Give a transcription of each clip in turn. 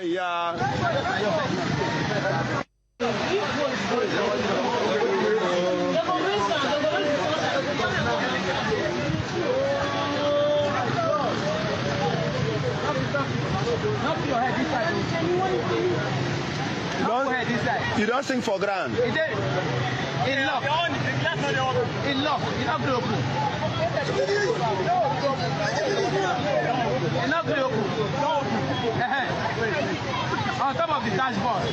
Yeah. You don't sing for grand. In lock. In lock. In lock. On top of the dashboard.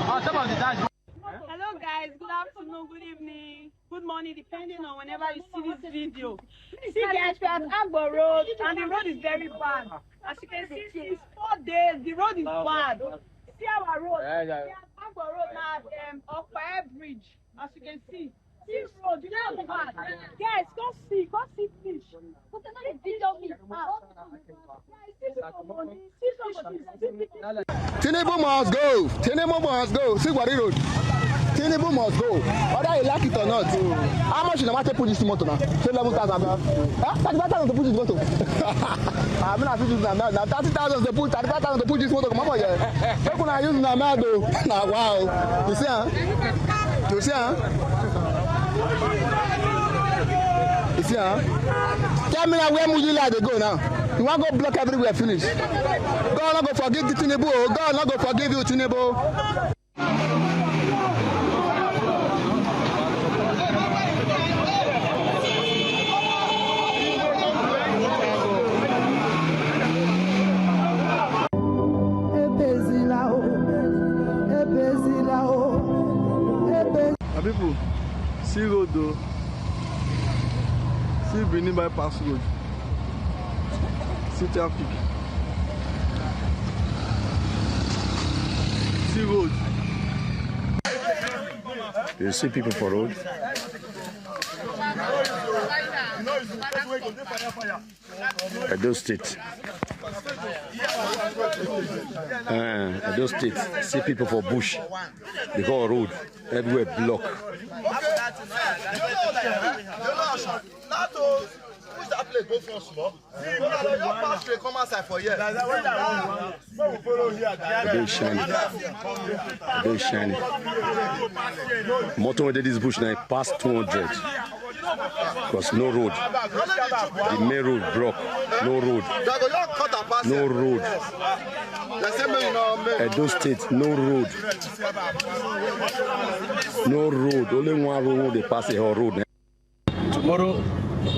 On top of the dashboard. Hello guys, good afternoon, good evening, good morning, depending on whenever you see this video. See guys, we're at Agbor Road and the road is very bad. As you can see, since 4 days, the road is bad. See our road. We are at Agbor Road now at Omoyele Bridge. As you can see. This road, you know, bad. Guys, go see fish. But they're not video me. Tinubu must go. Tinubu must go. See what he wrote. Tinubu must go. Whether you like it or not. How much you want to put this motor now? 11,000. Huh? 35,000 to put this motor. I'm not using that now. 30,000 to put 35,000 to put this motor. Come on, yeah. How can I use that now? Now, wow. You see, huh? You see, huh? You see, huh? Tell me now, where would you like to go now? You want to go block everywhere, finish. God not go forgive the Tinubu. God not go forgive you, Tinubu. People, see road though. See Benin bypass road. See traffic. See road. You see people for road? Edo State. Edo State. See people for bush. The whole road. Everywhere block. Go first, no? Come outside for here. Very shiny. Very shiny. Motor where this bush now past 200. Because no road. The main road block. No road. No road. Edo State, no road. No road. Only one road they pass the whole road. Tomorrow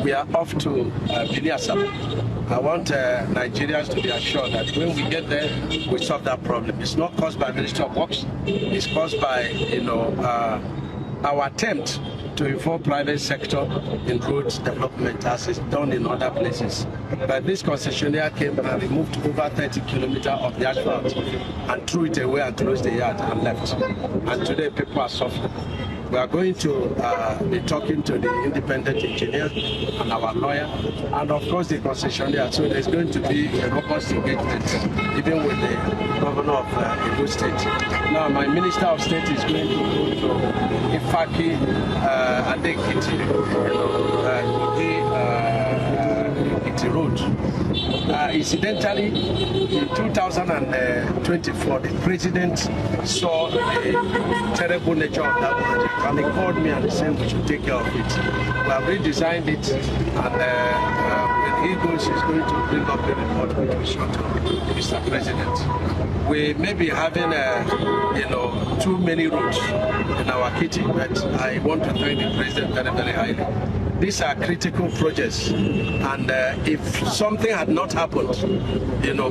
we are off to Benin-Agbor. I want Nigerians to be assured that when we get there, we solve that problem. It's not caused by Ministry of Works. It's caused by, our attempt to involve private sector in roads development as is done in other places. But this concessionaire came and removed over 30 kilometers of the asphalt and threw it away and closed the yard and left. And today people are suffering. We are going to be talking to the independent engineer and our lawyer, and of course the concessionaire. So there's going to be a robust engagement, even with the governor of Edo State. Now, my Minister of State is going to go to Ifaki Adekiti, Road. Incidentally, in 2024, the president saw the terrible nature of that project, and he called me and said we should take care of it. We have redesigned it, and when he goes, he's going to bring up the report which we show to Mr. President. We may be having, too many roads in our kitty, but I want to thank the president very, very highly. These are critical projects, and if something had not happened,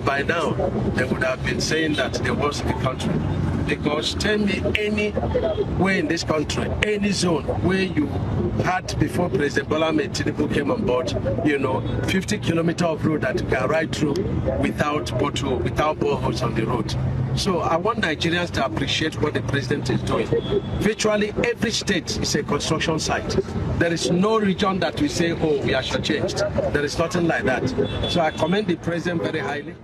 by now, they would have been saying that there was a country. Because tell me any way in this country, any zone where you had before President Bola Ahmed Tinubu came on board, 50 kilometers of road that you can ride through without pothole, without boreholes on the road. So I want Nigerians to appreciate what the president is doing. Virtually every state is a construction site. There is no region that we say, oh, we are shortchanged. There is nothing like that. So I commend the president very highly.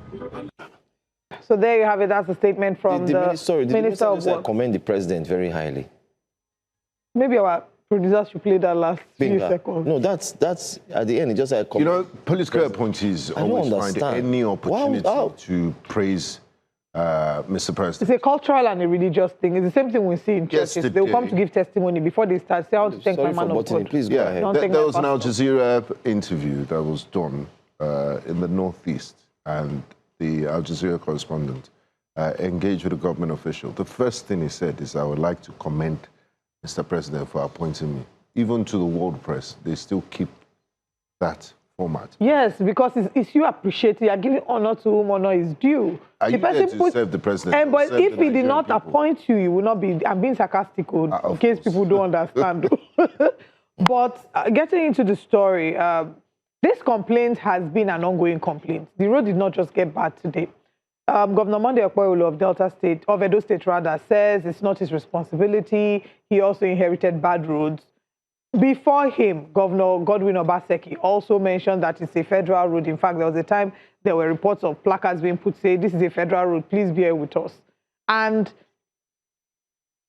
So there you have it. That's a statement from the Minister of Works. I commend the president very highly. Maybe our producer should play that last few seconds. No, that's at the end. It just like political appointees always find any opportunity to praise Mr. President. It's a cultural and a religious thing. It's the same thing we see in churches. Yesterday, They'll come to give testimony before they start. Say how to thank my man of God. Please go ahead. There was an Al Jazeera interview that was done in the Northeast, and the Al Jazeera correspondent engaged with a government official. The first thing he said is, I would like to commend Mr. President for appointing me. Even to the world press, they still keep that format. Yes, because it's you appreciate it. You're giving honor to whom honor is due. Are you there to serve the president? And but if he did not appoint you, you will not be. I'm being sarcastic, in case people don't understand. But getting into the story, this complaint has been an ongoing complaint. The road did not just get bad today. Governor Monday Okpeyolo of Edo State rather, says it's not his responsibility. He also inherited bad roads. Before him, Governor Godwin Obaseki also mentioned that it's a federal road. In fact, there was a time there were reports of placards being put saying, this is a federal road, please bear with us. And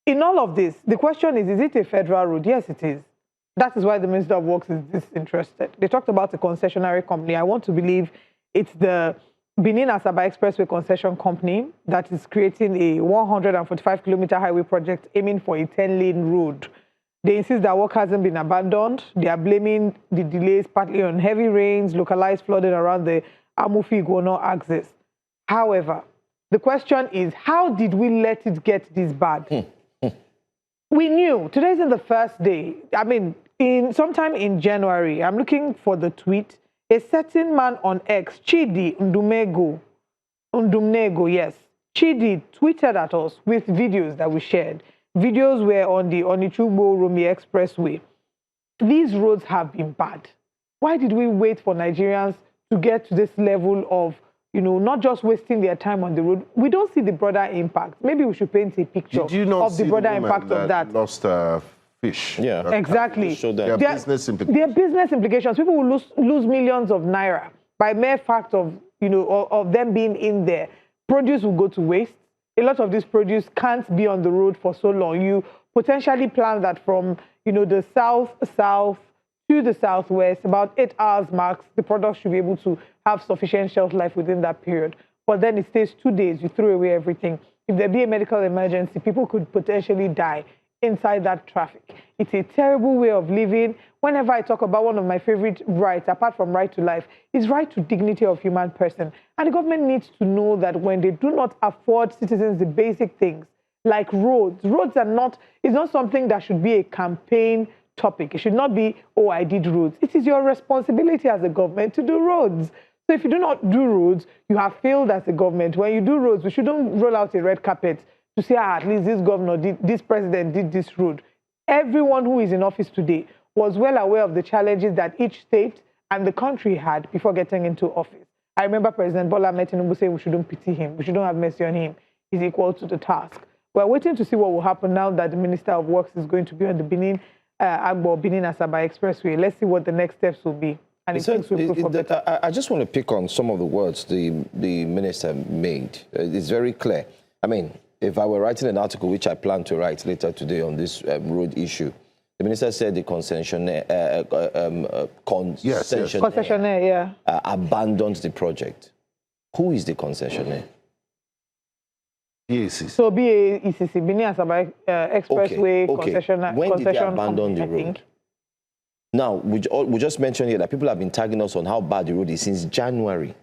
in all of this, the question is it a federal road? Yes, it is. That is why the Minister of Works is disinterested. They talked about a concessionary company. I want to believe it's the Benin-Agbor Expressway Concession Company that is creating a 145-kilometer highway project aiming for a 10-lane road. They insist that work hasn't been abandoned. They are blaming the delays partly on heavy rains, localized flooding around the Amufi-Iguono axis. However, the question is, how did we let it get this bad? We knew. Today isn't the first day. I mean, sometime in January, I'm looking for the tweet. A certain man on X, Chidi Ndumnego, yes. Chidi tweeted at us with videos that we shared. Videos were on the Onichugbo-Romi Expressway. These roads have been bad. Why did we wait for Nigerians to get to this level of, not just wasting their time on the road? We don't see the broader impact. Maybe we should paint a picture of the broader impact of that. Lost fish. Yeah, exactly. Their business implications. Their business implications. People will lose millions of naira by mere fact of, of them being in there. Produce will go to waste. A lot of this produce can't be on the road for so long. You potentially plan that from, the south to the southwest, about 8 hours max, the product should be able to have sufficient shelf life within that period. But then it stays 2 days, you throw away everything. If there be a medical emergency, people could potentially die inside that traffic. It's a terrible way of living. Whenever I talk about one of my favorite rights, apart from right to life, is right to dignity of human person. And the government needs to know that when they do not afford citizens the basic things, like roads are not, it's not something that should be a campaign topic. It should not be, oh, I did roads. It is your responsibility as a government to do roads. So if you do not do roads, you have failed as a government. When you do roads, we shouldn't roll out a red carpet to say, at least this governor did, this president did this road. Everyone who is in office today was well aware of the challenges that each state and the country had before getting into office. I remember President Bola Ahmed Tinubu saying we shouldn't pity him, we shouldn't have mercy on him. He's equal to the task. We're waiting to see what will happen now that the Minister of Works is going to be on the Benin-Agbor, Benin-Agbor Expressway. Let's see what the next steps will be. And I just want to pick on some of the words the minister made. It's very clear. I mean, if I were writing an article, which I plan to write later today on this road issue, the minister said the concessionaire abandoned the project. Who is the concessionaire? Yes. So BAECC, Benin-Agbor Expressway concessionaire. When did they abandon the road? Now, we just mentioned here that people have been tagging us on how bad the road is since January.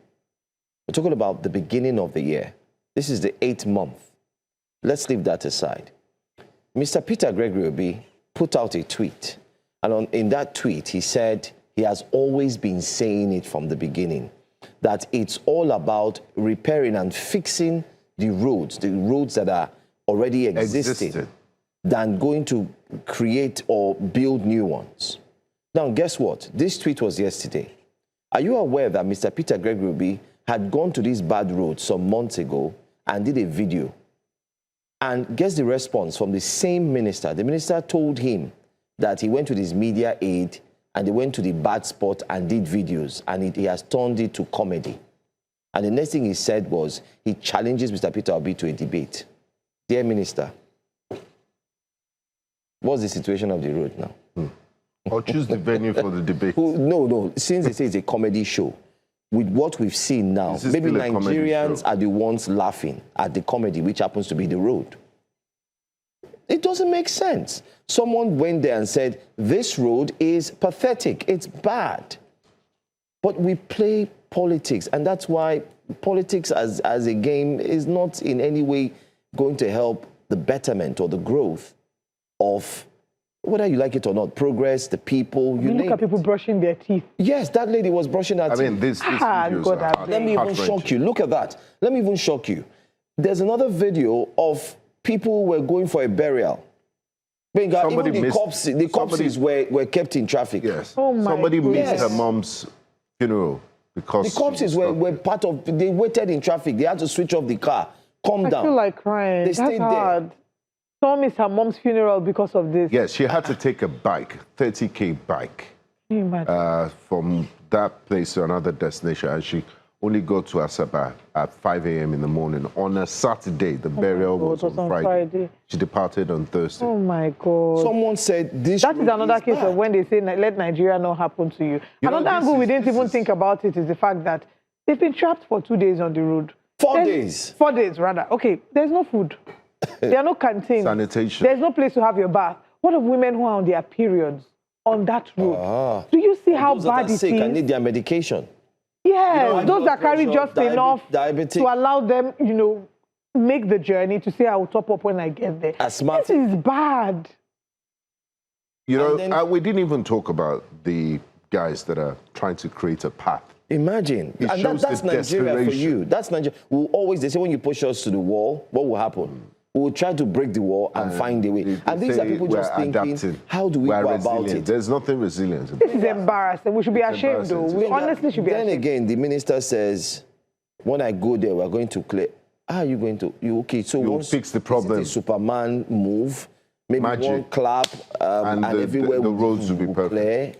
We're talking about the beginning of the year. This is the 8th month. Let's leave that aside. Mr. Peter Gregory Obi put out a tweet. And in that tweet, he said he has always been saying it from the beginning, that it's all about repairing and fixing the roads that are already existing, than going to create or build new ones. Now, guess what? This tweet was yesterday. Are you aware that Mr. Peter Gregory Obi had gone to this bad road some months ago and did a video? And guess the response from the same minister. The minister told him that he went with his media aide and they went to the bad spot and did videos, and he has turned it to comedy. And the next thing he said was he challenges Mr. Peter Obi to a debate. Dear minister, what's the situation of the road now? Or choose the venue for the debate. No. Since they say it's a comedy show, with what we've seen now, maybe still a comedy Nigerians show? are the ones laughing at the comedy, which happens to be the road. It doesn't make sense. Someone went there and said, this road is pathetic, it's bad. But we play politics, and that's why politics as a game is not in any way going to help the betterment or the growth of, whether you like it or not, progress, the people, you look at people brushing their teeth. Yes, that lady was brushing her teeth. I mean, this videos God, are Let me even shock you. Look at that. Let me even shock you. There's another video of people who were going for a burial. Benga, even the corpses were kept in traffic. Yes. Oh my Somebody missed goodness. her mom's funeral because The corpses were part of, they waited in traffic. They had to switch off the car. Calm down. I feel like crying. They stayed That's hard. Someone missed her mom's funeral because of this. Yes, she had to take a bike, 30K bike, Can you imagine? from that place to another destination, and she only got to Asaba at 5 a.m. in the morning. On a Saturday, the burial God, was on Friday. She departed on Thursday. Oh my God. Someone said this. That is another case bad. of when they say, let Nigeria not happen to you. Another angle we didn't even think about it is the fact that they've been trapped for 2 days on the road. 4 days. 4 days, rather. Okay, there's no food. There are no canteens. Sanitation. There's no place to have your bath. What of women who are on their periods on that road? Do you see how Those that bad are it sick and is? need their medication. Yes, those that carry just enough diabetic. to allow them, make the journey to say, I will top up when I get there. Asthmatic. This is bad. You know, And then- we didn't even talk about the guys that are trying to create a path. Imagine. It And shows that's the Nigeria for desperation. you. That's Nigeria. They say when you push us to the wall, what will happen? We will try to break the wall and find a way. They And these are say people we're just thinking, adapting. how do we We're go about resilient. it? There's nothing resilient about This it. is embarrassing. We should be ashamed, though. embarrassing. We honestly should be Then ashamed. again, the minister says, when I go there, we're going to clear. How are you going to? Okay, so You'll once fix the it's problem. a Superman move, maybe Magic. one clap, and everywhere the roads will be perfect. clear.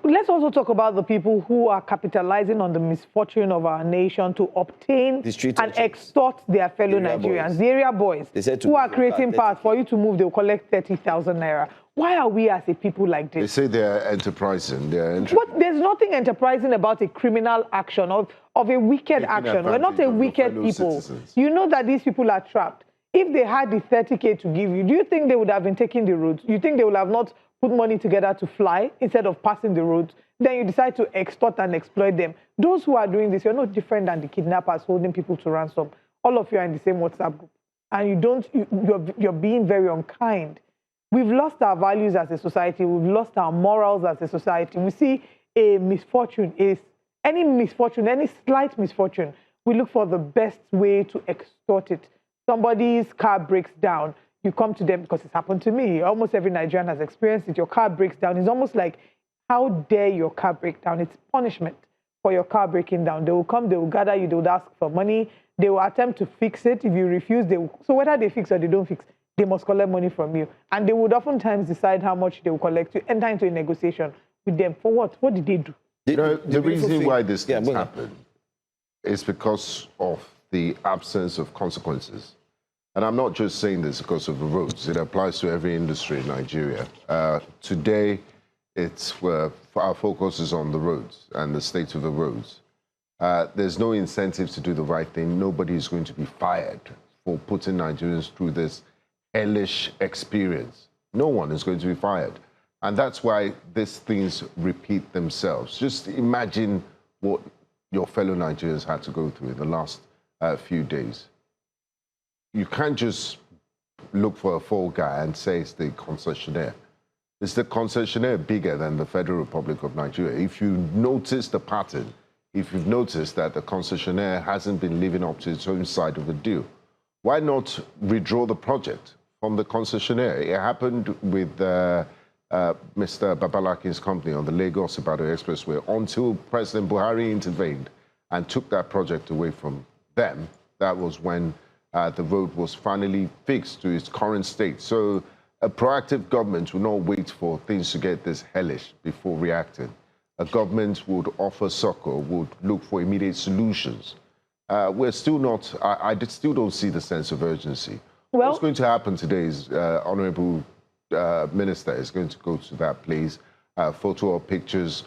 Let's also talk about the people who are capitalizing on the misfortune of our nation to obtain The street and urchins. extort their fellow Area Nigerians. boys. The area boys They said to who move are your creating car, paths for you to move, they'll collect 30,000 naira. Why are we as a people like They this? say they're enterprising. There's nothing enterprising about a criminal action, of a wicked action. We're not advantage a of your wicked fellow people. citizens. You know that these people are trapped. If they had the 30K to give you, do you think they would have been taking the roads? You think they would have not put money together to fly instead of passing the roads? Then you decide to extort and exploit them. Those who are doing this, you're not different than the kidnappers holding people to ransom. All of you are in the same WhatsApp group. And you're being very unkind. We've lost our values as a society. We've lost our morals as a society. We see a misfortune, any slight misfortune, we look for the best way to extort it. Somebody's car breaks down. You come to them because it's happened to me. Almost every Nigerian has experienced it. Your car breaks down. It's almost like, how dare your car break down? It's punishment for your car breaking down. They will come, they will gather you, they will ask for money. They will attempt to fix it. If you refuse, so whether they fix or they don't fix, they must collect money from you. And they would oftentimes decide how much they will collect to enter into a negotiation with them. For what? What did they do? The reason why this Yeah, things go on. happen is because of the absence of consequences. And I'm not just saying this because of the roads. It applies to every industry in Nigeria. Today, our focus is on the roads and the state of the roads. There's no incentive to do the right thing. Nobody is going to be fired for putting Nigerians through this hellish experience. No one is going to be fired. And that's why these things repeat themselves. Just imagine what your fellow Nigerians had to go through in the last few days. You can't just look for a fall guy and say it's the concessionaire. Is the concessionaire bigger than the Federal Republic of Nigeria? If you notice the pattern, if you've noticed that the concessionaire hasn't been living up to its own side of the deal, why not withdraw the project from the concessionaire? It happened with Mr. Babalakin's company on the Lagos-Ibadan Expressway until President Buhari intervened and took that project away from them. That was when the road was finally fixed to its current state. So a proactive government will not wait for things to get this hellish before reacting. A government would offer succor, would look for immediate solutions. We're still not, I still don't see the sense of urgency. Well, what's going to happen today is Honorable Minister is going to go to that place, photo or pictures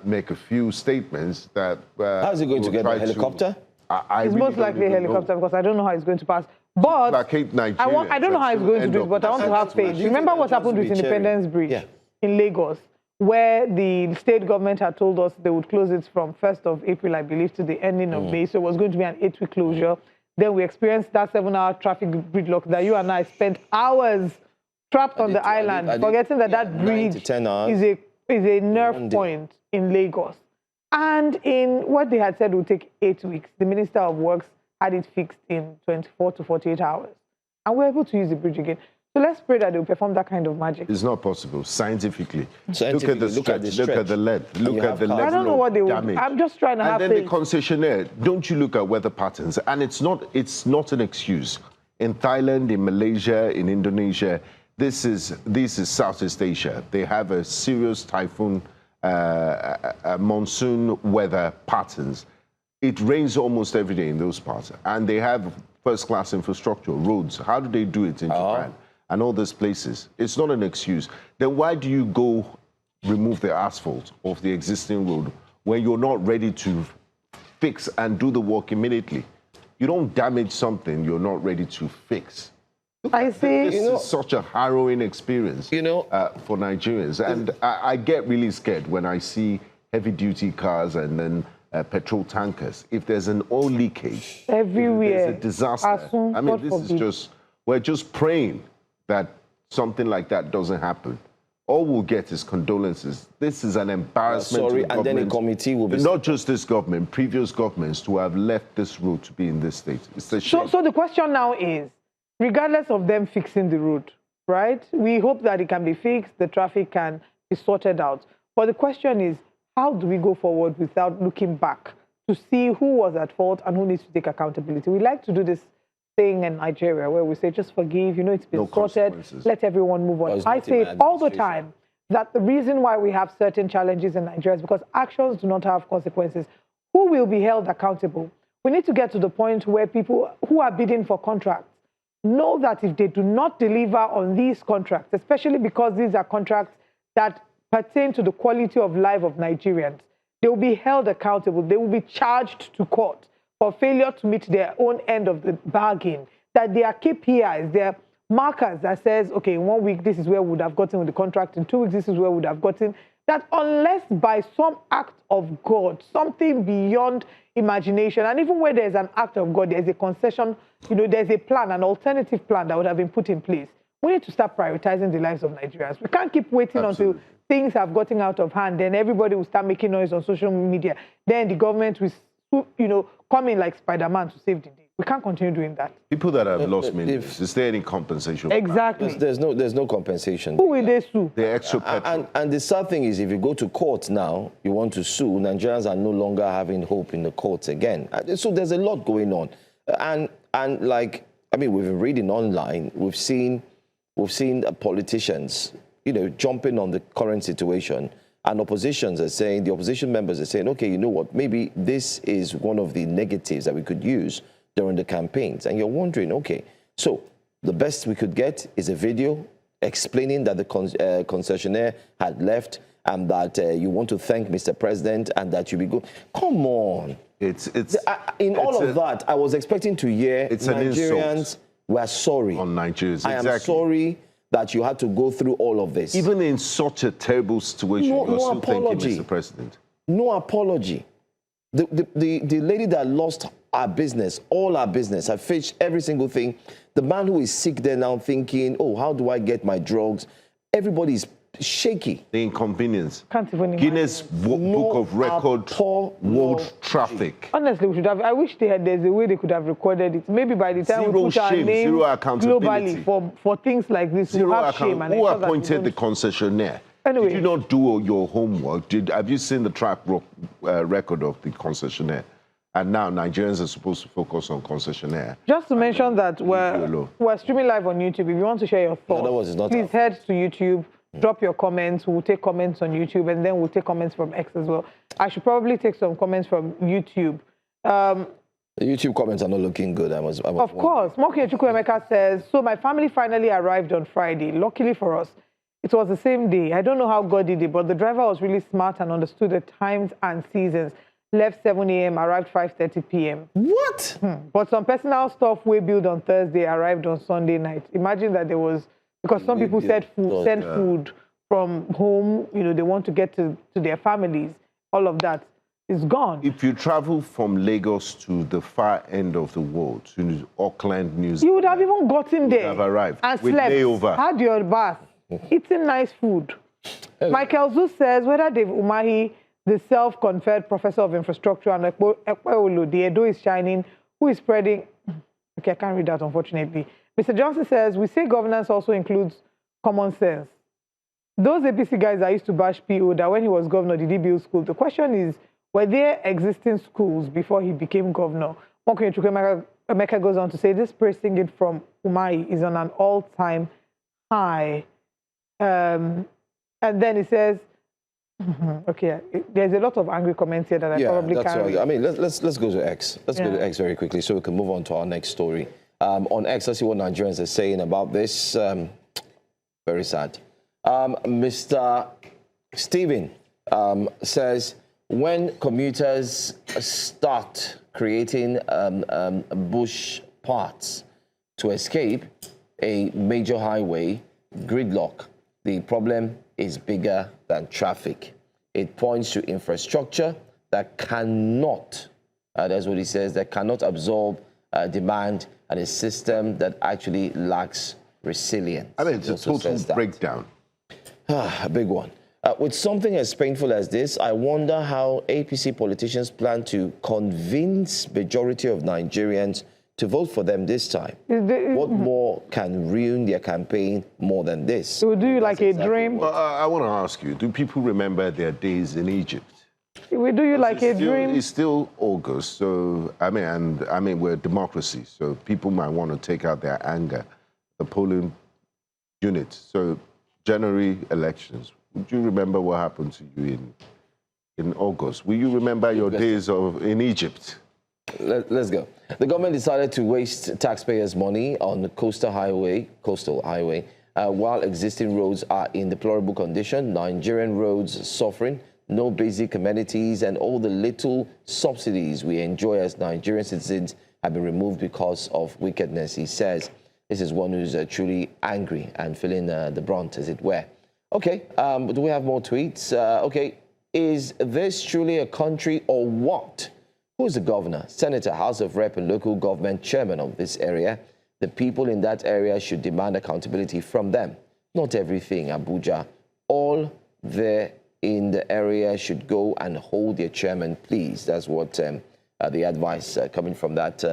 make a few statements that... How's he going to get a helicopter? It's most likely a helicopter because I don't know how it's going to pass. But I don't know how it's going to do it, but I want to have faith. Remember what happened with Independence Bridge in Lagos, where the state government had told us they would close it from 1st of April, I believe, to the ending of May. So it was going to be an 8-week closure. Then we experienced that 7-hour traffic gridlock that you and I spent hours trapped on the island, forgetting that that bridge is a nerve point in Lagos. And in what they had said would take 8 weeks, the Minister of Works had it fixed in 24 to 48 hours. And we're able to use the bridge again. So let's pray that they'll perform that kind of magic. It's not possible, scientifically. Look at the stretch, look at the length, look at the level I don't know what they will do. I'm just trying to have faith. And then the concessionaire, don't you look at weather patterns? And it's not an excuse. In Thailand, in Malaysia, in Indonesia, this is Southeast Asia. They have a serious typhoon, monsoon weather patterns. It rains almost every day in those parts. And they have first-class infrastructure, roads. How do they do it in Japan? And all these places. It's not an excuse. Then why do you go remove the asphalt off the existing road when you're not ready to fix and do the work immediately? You don't damage something you're not ready to fix. I see. This is such a harrowing experience, for Nigerians. And I get really scared when I see heavy-duty cars and then petrol tankers. If there's an oil leakage, everywhere, there's a disaster. I mean, this is just, we're just praying that something like that doesn't happen. All we'll get is condolences. This is an embarrassment to the government. And then a committee will be... Not just this government, previous governments to have left this road to be in this state. It's a shame. So the question now is, regardless of them fixing the road, right? We hope that it can be fixed, the traffic can be sorted out. But the question is, how do we go forward without looking back to see who was at fault and who needs to take accountability? We like to do this thing in Nigeria where we say, just forgive, it's been sorted, let everyone move on. I say all the time that the reason why we have certain challenges in Nigeria is because actions do not have consequences. Who will be held accountable? We need to get to the point where people who are bidding for contracts know that if they do not deliver on these contracts, especially because these are contracts that pertain to the quality of life of Nigerians, they will be held accountable. They will be charged to court for failure to meet their own end of the bargain, that there are KPIs, there are markers that says, okay, in 1 week, this is where we would have gotten with the contract, in 2 weeks, this is where we would have gotten, that unless by some act of God, something beyond imagination, and even where there's an act of God, there's a concession, there's a plan, an alternative plan that would have been put in place. We need to start prioritizing the lives of Nigerians. We can't keep waiting until things have gotten out of hand, then everybody will start making noise on social media. Then the government will, come in like Spider-Man to save the day. We can't continue doing that. People that have lost millions, is there any compensation? Exactly. There's no compensation. Who will they sue? The extra petrol. And the sad thing is, if you go to court now, you want to sue, Nigerians are no longer having hope in the courts again. So there's a lot going on. And we've been reading online, we've seen politicians, jumping on the current situation. And the opposition members are saying, okay, you know what, maybe this is one of the negatives that we could use during the campaigns. And you're wondering, okay, so the best we could get is a video explaining that the concessionaire had left and that you want to thank Mr. President and that you be good. Come on. In all of that, I was expecting to hear Nigerians were sorry. On Nigerians, exactly. I am sorry that you had to go through all of this. Even in such a terrible situation, you're still thanking Mr. President. No apology. The lady that lost our business, all our business, I faced every single thing. The man who is sick there now thinking, oh, how do I get my drugs? Everybody's shaky. The inconvenience. Can't even Guinness Book of Record World Traffic. Honestly, we should have. I wish there's a way they could have recorded it. Maybe by the time we put our name globally for things like this, we have shame. And who appointed the concessionaire? Anyway. Did you not do your homework? Have you seen the track record of the concessionaire? And now Nigerians are supposed to focus on concessionaire. Just to mention that we're streaming live on YouTube. If you want to share your thoughts, please head to YouTube. Drop your comments. We'll take comments on YouTube, and then we'll take comments from X as well. I should probably take some comments from YouTube. The YouTube comments are not looking good. Of course. Moki Chukwuemeka says, so my family finally arrived on Friday. Luckily for us, It was the same day. I don't know how God did it, but the driver was really smart and understood the times and seasons. Left 7 a.m., arrived 5:30 p.m. What? But some personal stuff we built on Thursday arrived on Sunday night. Imagine that there was, because some people send food from home, you know, they want to get to their families. All of that is gone. If you travel from Lagos to the far end of the world, to Auckland, New Zealand, You would have even gotten there have arrived and with slept, layover. had your bath, eating nice food. Michael Zeus says whether Dave Umahi, the self-conferred professor of infrastructure, and Ekweolu, the Edo is shining, who is spreading... Okay, I can't read that, unfortunately. Mr. Johnson says, we say governance also includes common sense. Those APC guys that used to bash PO, that when he was governor, did he build schools? The question is, were there existing schools before he became governor? Emeka goes on to say, this praise singing from Umahi is on an all-time high. And then he says, okay, there's a lot of angry comments here that I probably can't read. I mean, let's go to X. Let's go to X very quickly so we can move on to our next story. On X, let's see what Nigerians are saying about this. Very sad. Mr. Stephen says, when commuters start creating bush paths to escape a major highway gridlock, the problem is bigger than traffic. It points to infrastructure that cannot, that's what he says, that cannot absorb demand, and a system that actually lacks resilience. I mean, it's a total breakdown. A big one. With something as painful as this, I wonder how APC politicians plan to convince majority of Nigerians to vote for them this time. What more can ruin their campaign more than this? It will do you like a dream. Well, I want to ask you, do people remember their days in Egypt? It will do you like a dream. It's still August, so, I mean, we're a democracy, so people might want to take out their anger. The polling unit, so January elections. Would you remember what happened to you in August? Will you remember your days in Egypt? Let's go. The government decided to waste taxpayers' money on the coastal highway, while existing roads are in deplorable condition. Nigerian roads suffering, no basic amenities, and all the little subsidies we enjoy as Nigerian citizens have been removed because of wickedness, he says. This is one who's truly angry and feeling the brunt, as it were. Okay, do we have more tweets? Okay, is this truly a country or what? Who's the governor, senator, House of Rep, and local government chairman of this area? The people in that area should demand accountability from them. Not everything, Abuja. All there in the area should go and hold their chairman, please. That's what the advice coming from that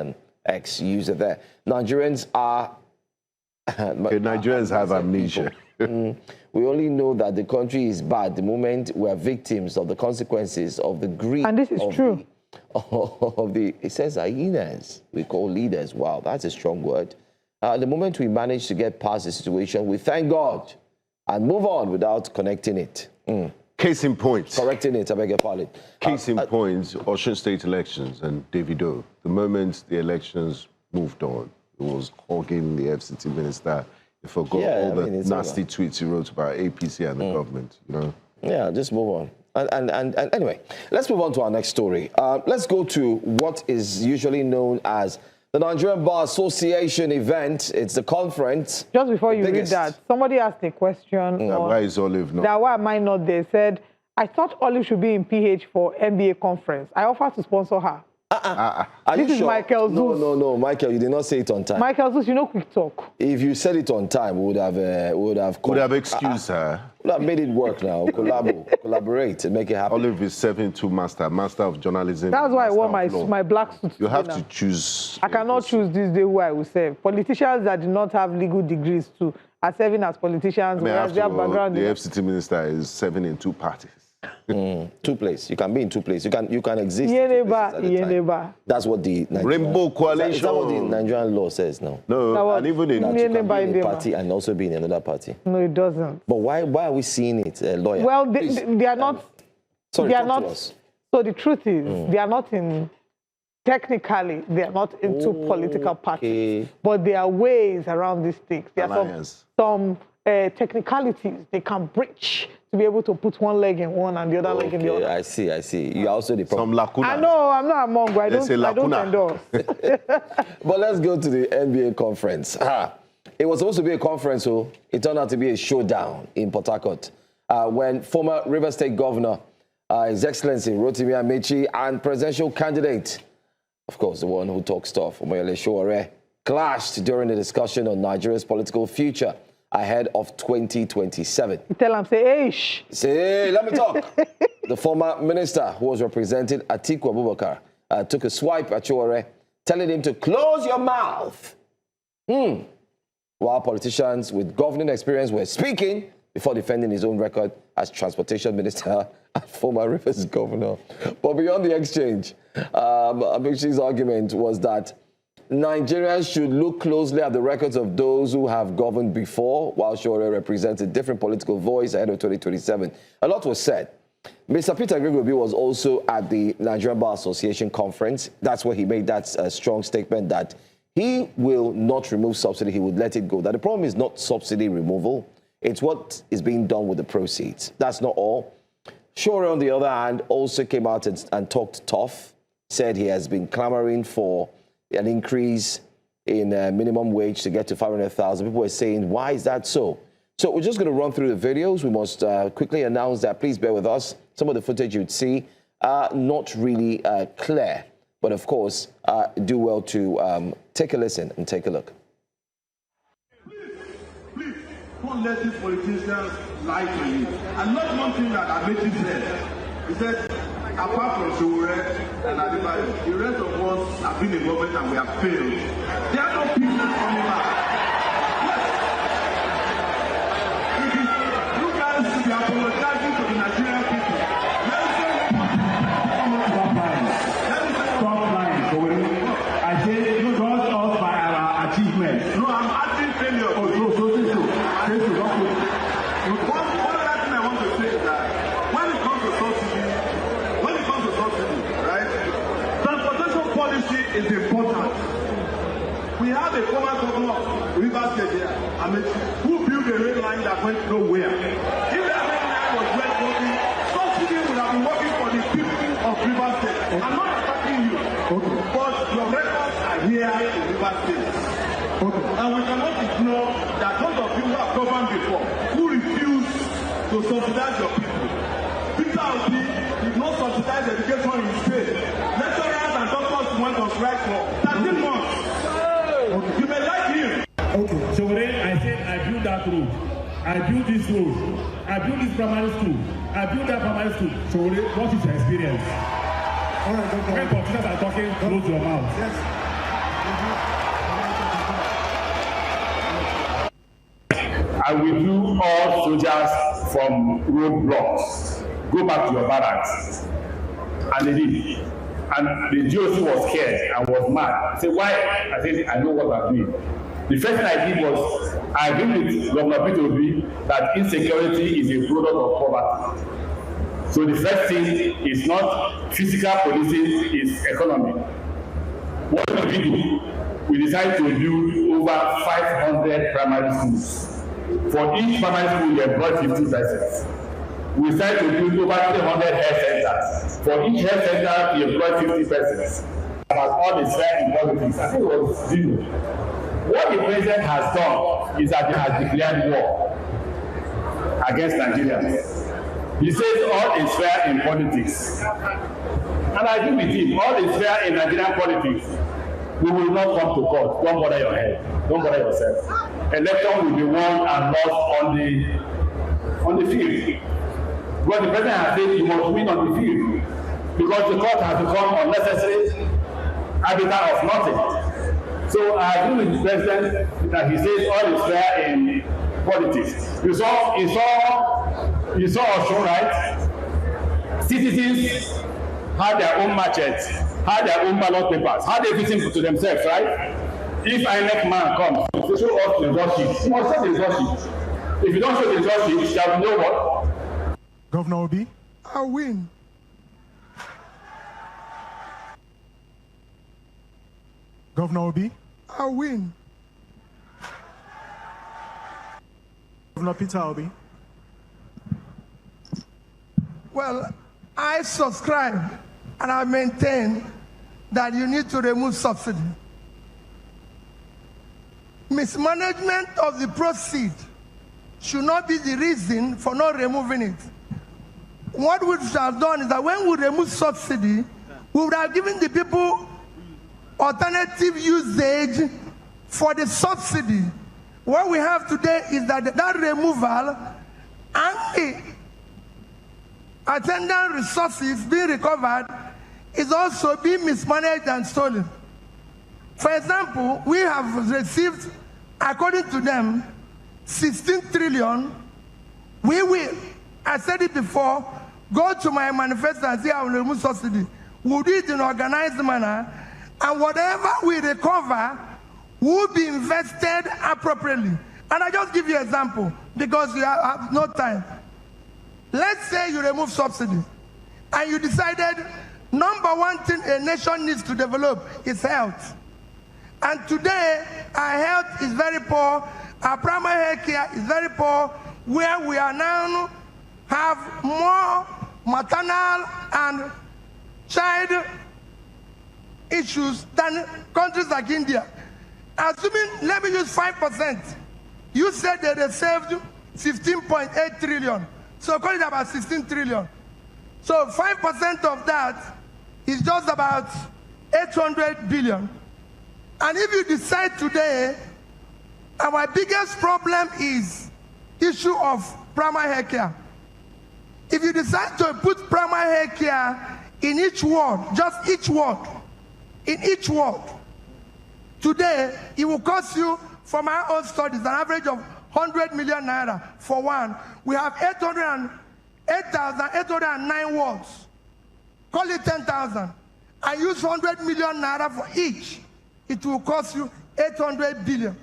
ex-user there. Nigerians are... Nigerians have amnesia. We only know that the country is bad the moment we are victims of the consequences of the greed. And this is true. It says hyenas, we call leaders. Wow, that's a strong word. The moment we manage to get past the situation, we thank God and move on without connecting it. Case in point. Correcting it, I beg your pardon. Case in point, Osun State elections and Davido. The moment the elections moved on, it was hogging the FCT minister. He forgot all the nasty tweets he wrote about APC and the government, you know? Yeah, just move on. And anyway, let's move on to our next story. Let's go to what is usually known as the Nigerian Bar Association event. It's the conference. Just before you read that, somebody asked a question. Why is Olive not? That why am I not there? Said, I thought Olive should be in PH for MBA conference. I offered to sponsor her. This is sure? Michael Zeus. No, Michael, you did not say it on time. Michael Zeus, you know quick talk. If you said it on time, we would have excused her. Would have made it work now. Collaborate and make it happen. Olive is serving two master of journalism. That's why I wore my black suit. You have to choose. I cannot choose this day who I will serve. Politicians that do not have legal degrees too are serving as politicians. Whereas their background. The FCT minister is serving in two parties. Two places. You can be in two places. You can exist. That's what the Rainbow Coalition. Is that what the Nigerian law says now? No, and even in you can be in a party and also be in another party. No, it doesn't. But why are we seeing it, lawyer? Well, they are not. Sorry, they are not. So the truth is, they are not in. Technically, they are not into political parties, but there are ways around these things. There are some technicalities they can breach to be able to put one leg in one and the other leg in the other. I see. You are also the problem. Some lacuna. I know, I'm not among, I don't endorse. But let's go to the NBA conference. It was supposed to be a conference, so it turned out to be a showdown in Port Harcourt when former River State Governor, His Excellency Rotimi Amaechi, and presidential candidate, of course, the one who talks tough, Omoyele Sowore, clashed during the discussion on Nigeria's political future ahead of 2027. You tell him, say, ish. Say, let me talk. The former minister who was representing Atiku Abubakar took a swipe at Sowore, telling him to close your mouth. While politicians with governing experience were speaking before defending his own record as transportation minister and former Rivers governor. But beyond the exchange, Amaechi's argument was that Nigerians should look closely at the records of those who have governed before, while Sowore represents a different political voice ahead of 2027. A lot was said. Mr. Peter Gregory was also at the Nigerian Bar Association conference. That's where he made that strong statement that he will not remove subsidy, he would let it go. That the problem is not subsidy removal, it's what is being done with the proceeds. That's not all. Sowore, on the other hand, also came out and talked tough, said he has been clamoring for an increase in minimum wage to get to 500,000. People were saying, why is that so? So we're just going to run through the videos. We must quickly announce that. Please bear with us. Some of the footage you'd see are not really clear. But of course, do well to take a listen and take a look. Please, don't let these politicians lie to you. And not one thing that Amaechi said. He said, apart from Sowore and Adebayo, the rest of us have been in government and we have failed. There are no people coming back. Yes. You guys should be apologizing to the Nigerian people. Let me stop lying, Sowore. I say, you don't us by our achievements. No, I'm asking failure. Oh, One other thing I want to say is that when it comes to subsidy, right, transportation policy is important. We have a former governor of Rivers State here, Amaechi, who built a rail line that went nowhere. If that rail line was well working, subsidy would have been working for the people of Rivers State. Okay. I'm not attacking you, but your records are here in Rivers State. Okay. And we cannot ignore that those of you who have governed before, who refuse to subsidize your people. Peter Obi did not subsidize education in his state. Lecturers and doctors went on strike for 13 months. Okay. You may like him. Okay. So when I said I built that road, I built this road, I built this primary school, I built that primary school. So what is your experience? All right, when politicians are talking, close your mouth. Yes. I will do all soldiers from roadblocks. Go back to your barracks. And they did. And the GOC was scared and was mad. Say, why? I said, I know what I'm doing. The first thing I did was, I agreed with Governor Peter Obi that insecurity is a product of poverty. So the first thing is not physical policing, it's economy. What did we do? We decided to build over 500 primary schools. For each primary school, we employ 50 persons. We decided to build over 300 health centers. For each health center, we employ 50 persons. About all the fair in politics, I think it was zero. What the president has done is that he has declared war against Nigerians. He says all is fair in politics. And I agree with him, all is fair in Nigerian politics. We will not come to court. Don't bother your head. Don't bother yourself. Election will be won and lost on the field. Because the president has said he must win on the field. Because the court has become unnecessary arbiter of nothing. So I agree with the president that he says all is fair in politics. You saw Osun, right? Citizens had their own machetes, had their own ballot papers, had everything to themselves, right? If INEC man comes to show us the result sheet, he must show the result sheet. If you don't show the result sheet, shall we know what? Governor Obi, I win. Governor Obi, I win. Governor Peter Obi. Well, I subscribe and I maintain that you need to remove subsidy. Mismanagement of the proceeds should not be the reason for not removing it. What we should have done is that when we remove subsidy, we would have given the people alternative usage for the subsidy. What we have today is that that removal and the attendant resources being recovered is also being mismanaged and stolen. For example, we have received, according to them, 16 trillion. We will, I said it before, go to my manifesto and say I will remove subsidy. We'll do it in an organized manner, and whatever we recover will be invested appropriately. And I just give you an example because we have no time. Let's say you remove subsidy and you decided number one thing a nation needs to develop is health. And today our health is very poor, our primary health care is very poor, where we are now have more maternal and child issues than countries like India. Assuming, let me use 5%. You said that they saved 15.8 trillion. So call it about 16 trillion. So 5% of that is just about 800 billion. And if you decide today, our biggest problem is issue of primary health care. If you decide to put primary health care in each ward, just each ward, in each ward, today it will cost you, from our own studies, an average of 100 million naira for one. We have 8,809 wards. Call it 10,000. I use 100 million naira for each. It will cost you 800 billion.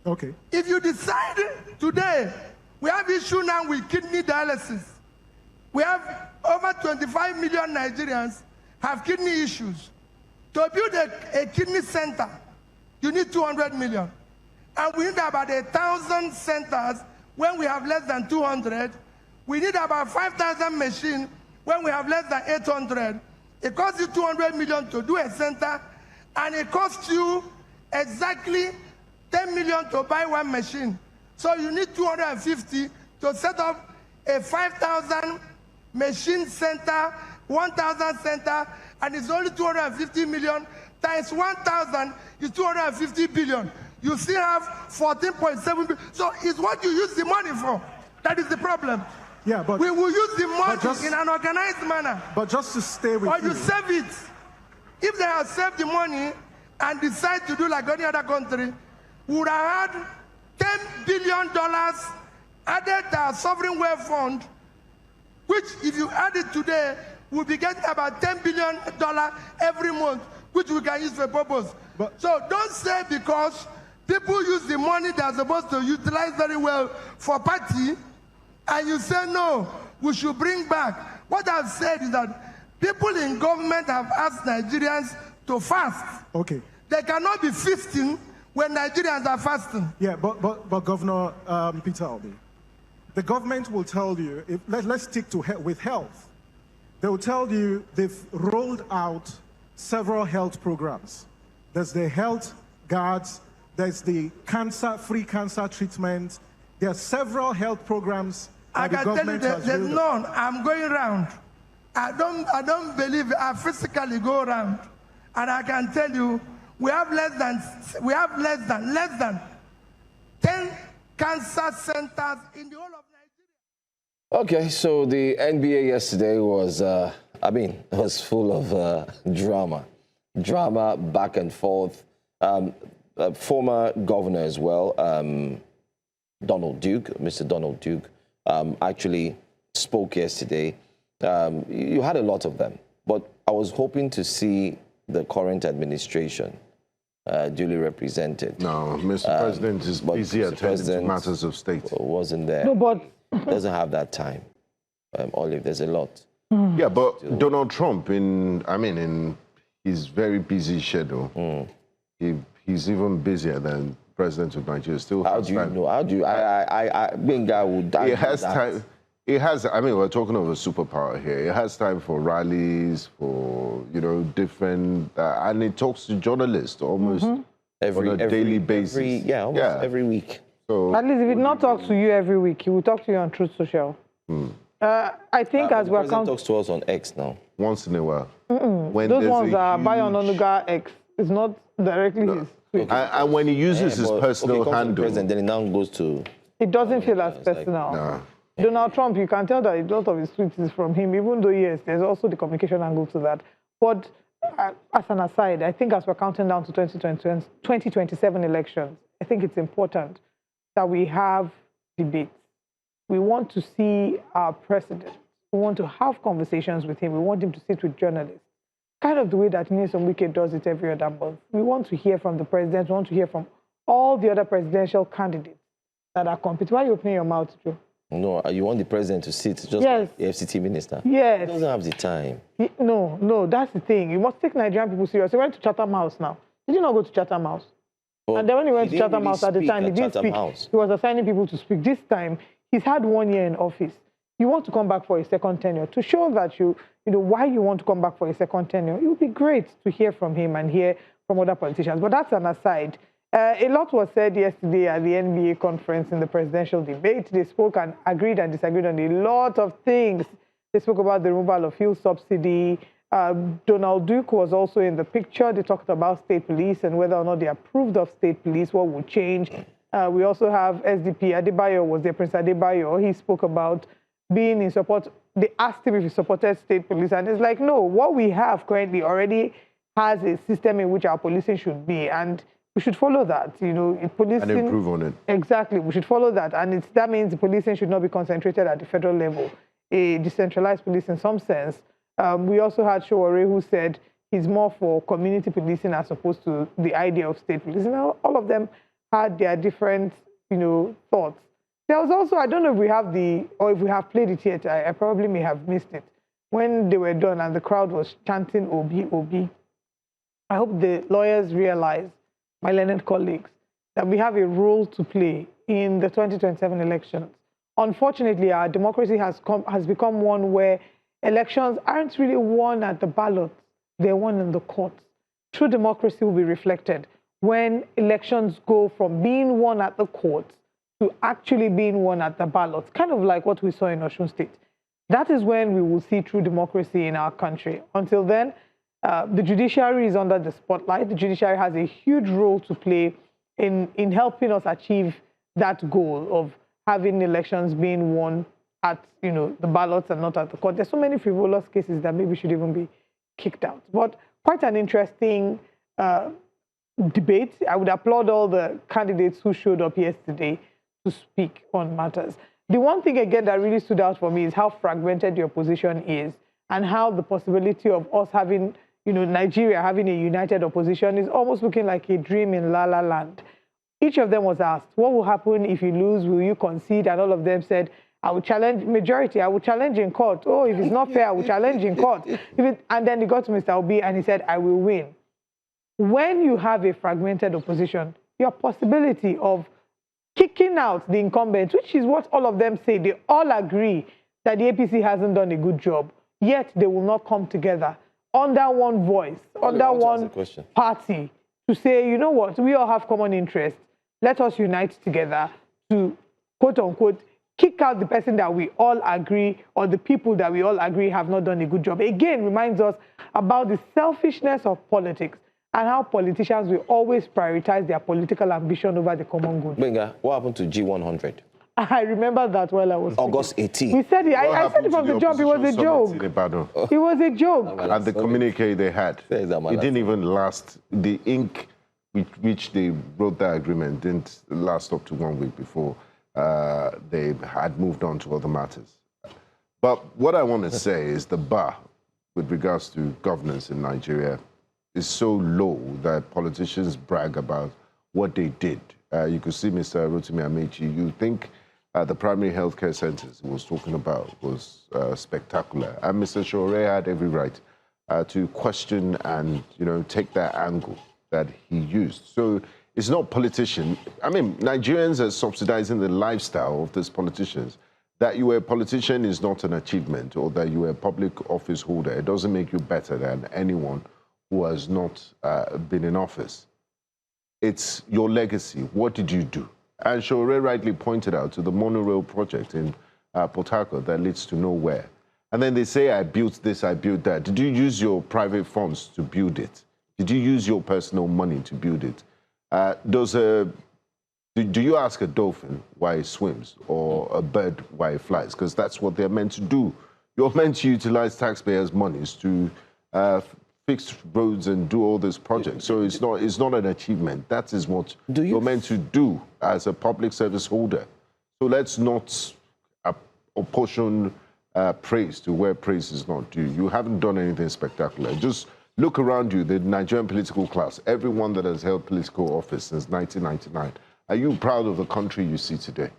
Okay. If you decide today, we have issue now with kidney dialysis. We have over 25 million Nigerians have kidney issues. To build a kidney center, you need 200 million. And we need about 1,000 centers when we have less than 200. We need about 5,000 machines when we have less than 800. It costs you 200 million to do a center, and it costs you exactly 10 million to buy one machine. So you need 250 to set up a 5,000 machine center, 1,000 center, and it's only 250 million times 1,000 is 250 billion. You still have 14.7 billion. So it's what you use the money for. That is the problem. Yeah, but we will use the money in an organized manner. But just to stay with or you save it. If they have saved the money and decide to do like any other country, we would have had $10 billion added to our sovereign wealth fund, which if you add it today, we'll be getting about $10 billion every month, which we can use for purpose. So don't say because people use the money they're supposed to utilize very well for party, and you say, no, we should bring back. What I've said is that people in government have asked Nigerians to fast. Okay. They cannot be feasting when Nigerians are fasting. Yeah, but Governor Peter Obi, the government will tell you, let's stick to with health. They will tell you they've rolled out several health programs. There's the health guards, there's the free cancer treatment. There are several health programs that the government has rolled out. I can tell you there's none. I'm going around. I don't believe I physically go around. And I can tell you, we have less than 10 cancer centers in the whole of Nigeria. Okay, so the NBA yesterday was, it was full of drama back and forth. Former governor as well, Mr. Donald Duke, actually spoke yesterday. You had a lot of them, but I was hoping to see the current administration duly represented. No, Mr. President is busy attending to matters of state. Wasn't there. No, but doesn't have that time. Olive, there's a lot. Yeah, but Donald Trump, in his very busy schedule, he's even busier than president of Nigeria still How has do you time. know? How do you? Benga would. It has time. It has. I mean, we're talking of a superpower here. It has time for rallies, for different, and it talks to journalists almost on a daily basis. Almost every week. So at least if it not talk to you every week, he will talk to you on Truth Social. I think as we're counting, talks to us on X now. Once in a while. When those ones are Bayononuga X. It's not directly his. And when he uses his personal handle, then it now goes to. It doesn't feel as personal. Nah. Donald Trump, you can tell that a lot of his tweets is from him, even though, yes, there's also the communication angle to that. But as an aside, I think as we're counting down to 2027 elections, I think it's important that we have debates. We want to see our president. We want to have conversations with him. We want him to sit with journalists. Kind of the way that Nyesom Wike does it every other month. We want to hear from the president. We want to hear from all the other presidential candidates that are competing. Why are you opening your mouth, Joe? No, you want the president to sit just like the FCT minister? Yes. He doesn't have the time. No, that's the thing. You must take Nigerian people serious. He went to Chatham House now. Did you not go to Chatham House? And then when he went to Chatham House at the time, he didn't speak. He was assigning people to speak. This time, he's had 1 year in office. You want to come back for a second tenure. To show that you know why you want to come back for a second tenure, it would be great to hear from him and hear from other politicians. But that's an aside. A lot was said yesterday at the NBA conference in the presidential debate. They spoke and agreed and disagreed on a lot of things. They spoke about the removal of fuel subsidy. Donald Duke was also in the picture. They talked about state police and whether or not they approved of state police, what would change. We also have SDP. Adebayo was there, Prince Adebayo. He spoke about being in support. They asked him if he supported state police. And it's like, no, what we have currently already has a system in which our policing should be. And we should follow that, policing. And improve on it. Exactly, we should follow that. And that means the policing should not be concentrated at the federal level, a decentralized police in some sense. We also had Sowore who said he's more for community policing as opposed to the idea of state policing. All of them had their different, thoughts. There was also, I don't know if we have or if we have played it yet, I probably may have missed it. When they were done and the crowd was chanting Obi, Obi, I hope the lawyers realize, my learned colleagues, that we have a role to play in the 2027 elections. Unfortunately, our democracy has become one where elections aren't really won at the ballot, they're won in the courts. True democracy will be reflected when elections go from being won at the courts to actually being won at the ballot, kind of like what we saw in Osun State. That is when we will see true democracy in our country. Until then, the judiciary is under the spotlight. The judiciary has a huge role to play in helping us achieve that goal of having elections being won at the ballots and not at the court. There's so many frivolous cases that maybe should even be kicked out. But quite an interesting debate. I would applaud all the candidates who showed up yesterday to speak on matters. The one thing again that really stood out for me is how fragmented the opposition is and how the possibility of us having Nigeria having a united opposition is almost looking like a dream in La La Land. Each of them was asked, what will happen if you lose? Will you concede? And all of them said, I will challenge, majority, I will challenge in court. Oh, if it's not fair, I will challenge in court. And then he got to Mr. Obi and he said, I will win. When you have a fragmented opposition, your possibility of kicking out the incumbents, which is what all of them say, they all agree that the APC hasn't done a good job, yet they will not come together under one voice, under one party to say, you know what, we all have common interests. Let us unite together to, quote unquote, kick out the person that we all agree or the people that we all agree have not done a good job. Again, reminds us about the selfishness of politics and how politicians will always prioritize their political ambition over the common good. Benga, what happened to G100? I remember that while I was August 18. We said it. I said it from the jump. It was a joke. It was a joke. And the communique they had, it didn't even last. The ink with which they wrote that agreement didn't last up to 1 week before they had moved on to other matters. But what I want to say is the bar with regards to governance in Nigeria is so low that politicians brag about what they did. You could see Mr. Rotimi Amaechi. You think the primary healthcare centers he was talking about was spectacular. And Mr. Sowore had every right to question and take that angle that he used. So it's not politician. I mean, Nigerians are subsidizing the lifestyle of these politicians. That you are a politician is not an achievement, or that you are a public office holder. It doesn't make you better than anyone who has not been in office. It's your legacy. What did you do? And Sowore rightly pointed out to the monorail project in Port Harcourt that leads to nowhere. And then they say, I built this, I built that. Did you use your private funds to build it? Did you use your personal money to build it? Do you ask a dolphin why it swims, or a bird why it flies? Because that's what they're meant to do. You're meant to utilize taxpayers' monies to fix roads and do all these projects. So it's not an achievement. That is what you're meant to do as a public service holder. So let's not apportion praise to where praise is not due. You haven't done anything spectacular. Just look around you, the Nigerian political class, everyone that has held political office since 1999. Are you proud of the country you see today?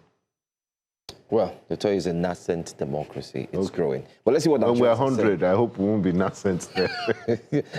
Well, the toy is a nascent democracy. It's growing. But let's see what Nigerians when we're 100, I hope we won't be nascent there.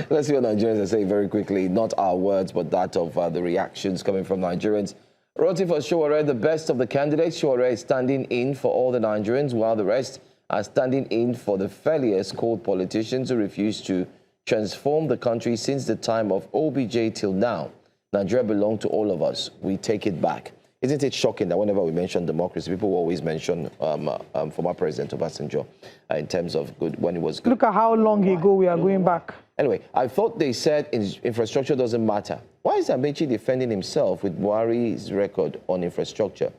Let's see what Nigerians are saying very quickly. Not our words, but that of the reactions coming from Nigerians. Rotimi for Sowore, the best of the candidates. Sowore is standing in for all the Nigerians, while the rest are standing in for the failures called politicians who refuse to transform the country since the time of OBJ till now. Nigeria belongs to all of us. We take it back. Isn't it shocking that whenever we mention democracy, people always mention former President Obasanjo in terms of good, when it was good. Look at how long ago we are going back. Anyway, I thought they said infrastructure doesn't matter. Why is Amaechi defending himself with Buhari's record on infrastructure?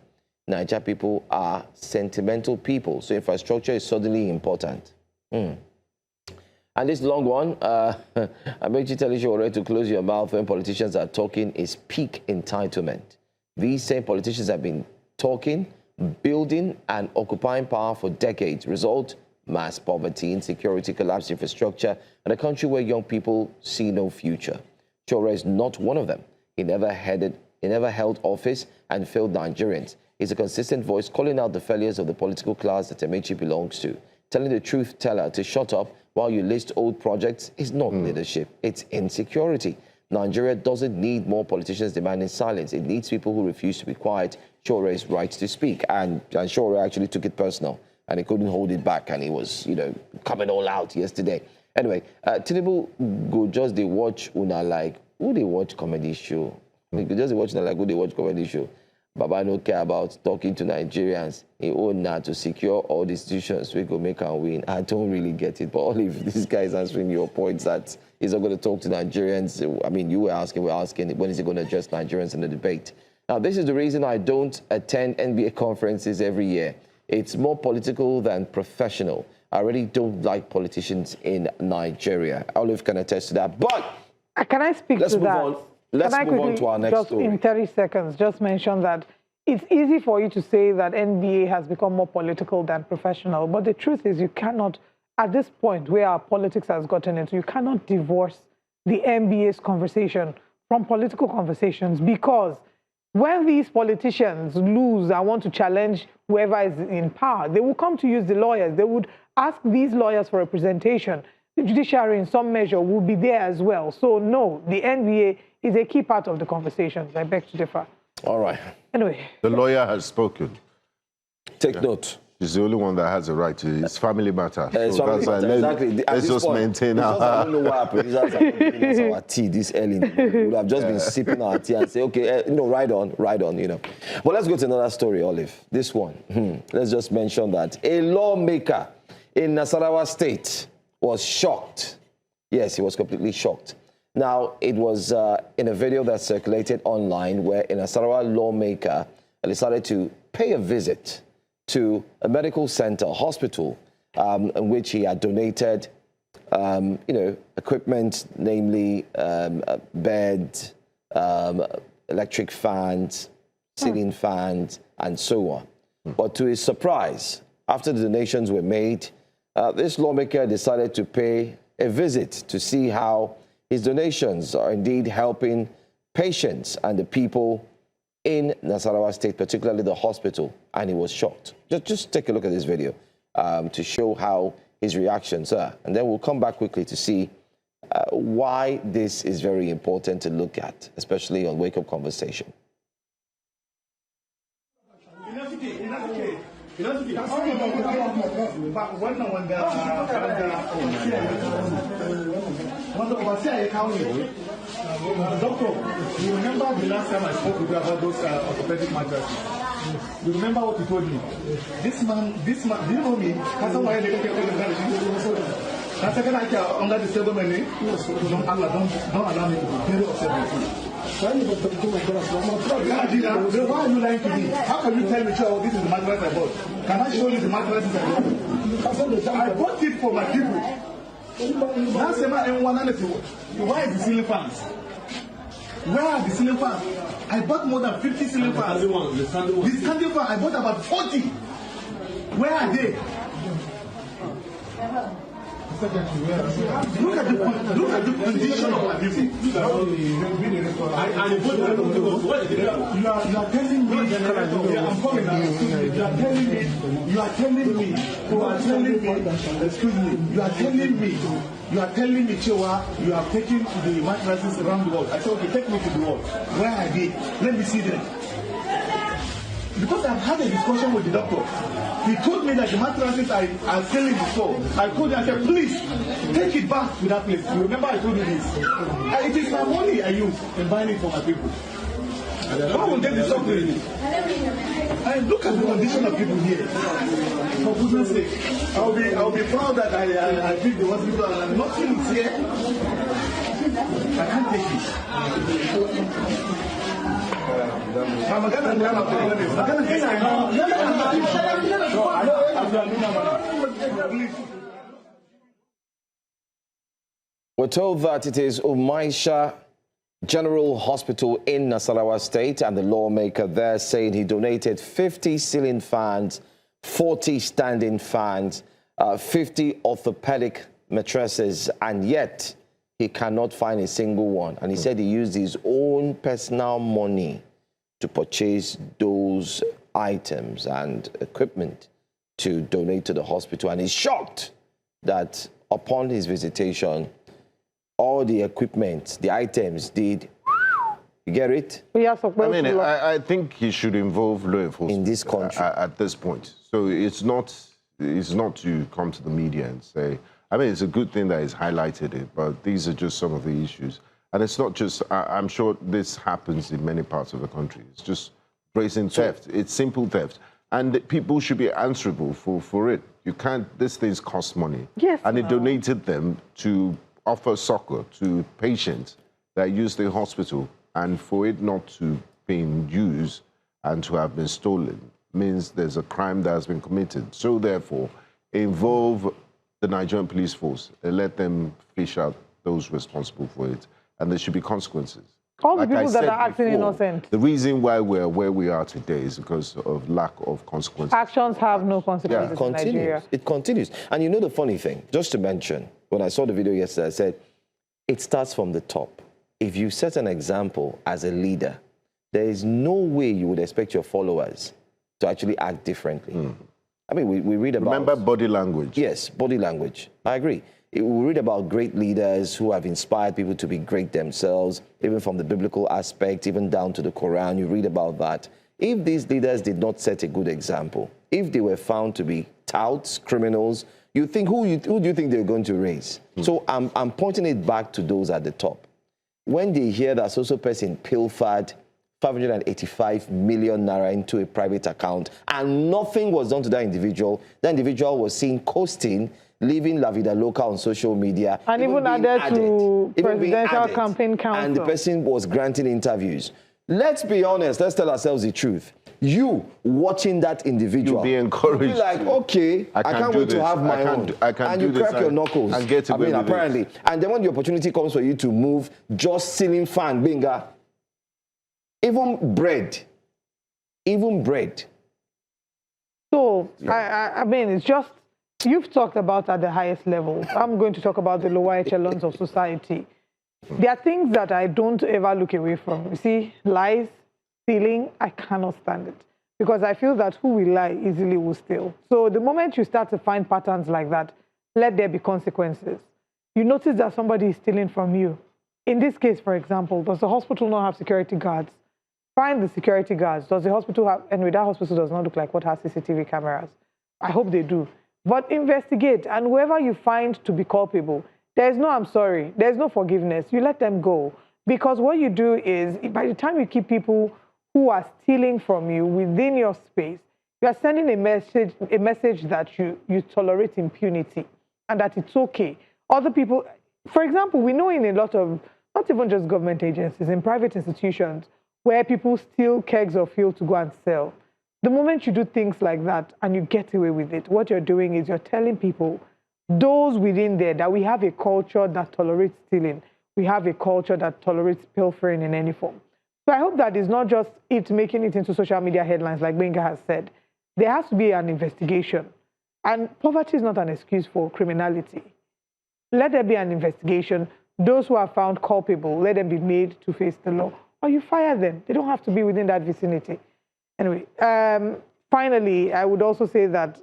Niger people are sentimental people, so infrastructure is suddenly important. And this long one, Amaechi telling Sowore to close your mouth when politicians are talking is peak entitlement. These same politicians have been talking, building and occupying power for decades. Result, mass poverty, insecurity, collapsed infrastructure, and a country where young people see no future. Sowore is not one of them. He never held office and failed Nigerians. He's a consistent voice calling out the failures of the political class that Amaechi belongs to. Telling the truth teller to shut up while you list old projects is not leadership, it's insecurity. Nigeria doesn't need more politicians demanding silence. It needs people who refuse to be quiet. Sowore's right to speak. And Sowore actually took it personal, and he couldn't hold it back, and he was, coming all out yesterday. Anyway, Tinubu go just they watch una like who they watch comedy show. They go just watch una like who they watch comedy show. Baba no care about talking to Nigerians. He own now to secure all the institutions we go make and win. I don't really get it. But only if this guy is answering your points that he's not going to talk to Nigerians. I mean, we're asking, when is he going to address Nigerians in the debate? Now, this is the reason I don't attend NBA conferences every year. It's more political than professional. I really don't like politicians in Nigeria. Olive can attest to that. But can I speak to that? Let's move on to our next story. In 30 seconds, just mention that it's easy for you to say that NBA has become more political than professional. But the truth is you cannot, at this point where our politics has gotten into, you cannot divorce the NBA's conversation from political conversations, because when these politicians lose and want to challenge whoever is in power, they will come to use the lawyers. They would ask these lawyers for representation. The judiciary in some measure will be there as well. So no, the NBA is a key part of the conversations. I beg to differ. All right. Anyway. The lawyer has spoken. Take note. He's the only one that has a right to. It's family matter. So that's exactly. Let's just maintain our. I don't know what happened. Our tea this early. We would have just been sipping our tea and say, okay, ride on. But let's go to another story, Olive. This one. Let's just mention that a lawmaker in Nasarawa State was shocked. Yes, he was completely shocked. Now, it was in a video that circulated online where a Nasarawa lawmaker decided to pay a visit to a medical center, hospital, in which he had donated, equipment, namely bed, electric fans, ceiling fans, and so on. But to his surprise, after the donations were made, this lawmaker decided to pay a visit to see how his donations are indeed helping patients and the people in Nasarawa State, particularly the hospital, and he was shocked. Just take a look at this video to show how his reactions are. And then we'll come back quickly to see why this is very important to look at, especially on Wake Up Conversation. Doctor, you remember the last time I spoke with you about those orthopedic mattresses? You remember what you told me? This man, do you know me? That's why they take that's second I under the same domain. Don't allow me to be very upset with you. Why are you lying to me? How can you tell me, oh, this is the mattress I bought? Can I show you the mattresses I bought? I bought it for my people. That's why is the ceiling fans? Where are the ceiling fans? I bought more than 50 ceiling fans. The standing fan, I bought about 40. Where are they? Look at the condition of my people. You are telling me, I'm coming now. You are telling me, Chewa, you have taken the mattresses around the world. I said, okay, take me to the world. Where are they? Let me see them. Because I've had a discussion with the doctor. He told me that the mattresses are still in the store. I told him, I said, please, take it back to that place. You remember I told you this? It is my money I use in buying it for my people. Why would they be suffering? And look at the condition of people here. For goodness sake, I'll be proud that I did the hospital and nothing is here. I can't take it. We're told that it is Amaechi General Hospital in Nasarawa State, and the lawmaker there saying he donated 50 ceiling fans, 40 standing fans, 50 orthopedic mattresses, and yet he cannot find a single one. And he said he used his own personal money to purchase those items and equipment to donate to the hospital. And he's shocked that upon his visitation, all the equipment, the items did, you get it? Yes, I mean, I think he should involve law enforcement in this country at this point. So it's not to come to the media and say, I mean, it's a good thing that he's highlighted it, but these are just some of the issues. And it's not just, I'm sure this happens in many parts of the country. It's just brazen theft. It's simple theft. And people should be answerable for it. You can't, these things cost money. Yes. And he donated them to offer succor to patients that use the hospital. And for it not to be used and to have been stolen means there's a crime that has been committed. So therefore, involve the Nigerian police force and let them fish out those responsible for it. And there should be consequences. All the people that are acting innocent. The reason why we're where we are today is because of lack of consequences. Actions have no consequences in Nigeria. It continues. And you know the funny thing, just to mention, when I saw the video yesterday, I said, it starts from the top. If you set an example as a leader, there is no way you would expect your followers to actually act differently. I mean, we read about... Remember body language. Yes, body language. I agree. We read about great leaders who have inspired people to be great themselves, even from the biblical aspect, even down to the Quran. You read about that. If these leaders did not set a good example, if they were found to be touts, criminals, you think who do you think they're going to raise? So I'm pointing it back to those at the top. When they hear that social person pilfered 585 million naira into a private account and nothing was done to that individual was seen coasting, living La Vida Loca on social media. And even added to presidential campaign council. And the person was granting interviews. Let's be honest, let's tell ourselves the truth. You watching that individual, you'll be encouraged. You'll be like, okay, I can't wait to have my own. And you crack your knuckles. And get away with apparently. it. And then when the opportunity comes for you to move, just ceiling fan, binga. Even bread. So, I mean, it's just, you've talked about at the highest level. I'm going to talk about the lower echelons of society. There are things that I don't ever look away from. You see, lies, stealing, I cannot stand it. Because I feel that who will lie easily will steal. So the moment you start to find patterns like that, let there be consequences. you notice that somebody is stealing from you. In this case, for example, does the hospital not have security guards? Find the security guards. Does the hospital have, and that hospital does not look like what has CCTV cameras. I hope they do. But investigate, and whoever you find to be culpable, there's no I'm sorry, there's no forgiveness. You let them go. Because what you do is, by the time you keep people who are stealing from you within your space, you are sending a message that you tolerate impunity and that it's okay. Other people, for example, we know in a lot of, not even just government agencies, in private institutions, where people steal kegs of fuel to go and sell. The moment you do things like that and you get away with it, what you're doing is you're telling people, those within there, that we have a culture that tolerates stealing. We have a culture that tolerates pilfering in any form. So I hope that it's not just it making it into social media headlines like Benga has said. There has to be an investigation. And poverty is not an excuse for criminality. Let there be an investigation. Those who are found culpable, let them be made to face the law. Or you fire them. They don't have to be within that vicinity. Anyway, finally, I would also say that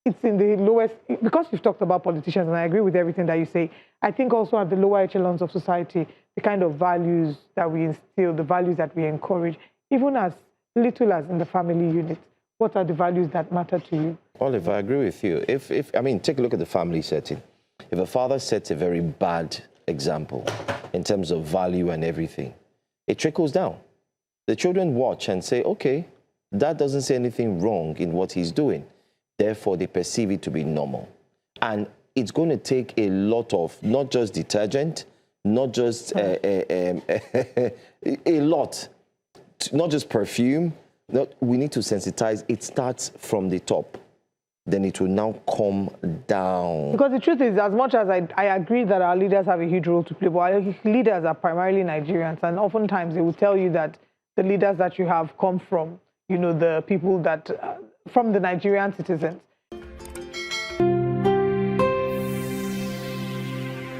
it's in the lowest, because you've talked about politicians, and I agree with everything that you say, I think also at the lower echelons of society, the kind of values that we instill, the values that we encourage, even as little as in the family unit, what are the values that matter to you? Olive, I agree with you. I mean, take a look at the family setting. If a father sets a very bad example in terms of value and everything, it trickles down. The children watch and say, okay, that doesn't say anything wrong in what he's doing. Therefore, they perceive it to be normal. And it's going to take a lot of, not just detergent, not just a lot, not just perfume. We need to sensitize. It starts from the top. Then it will now come down. Because the truth is, as much as I agree that our leaders have a huge role to play, but our leaders are primarily Nigerians. And oftentimes they will tell you that the leaders that you have come from, you know, the people that, from the Nigerian citizens.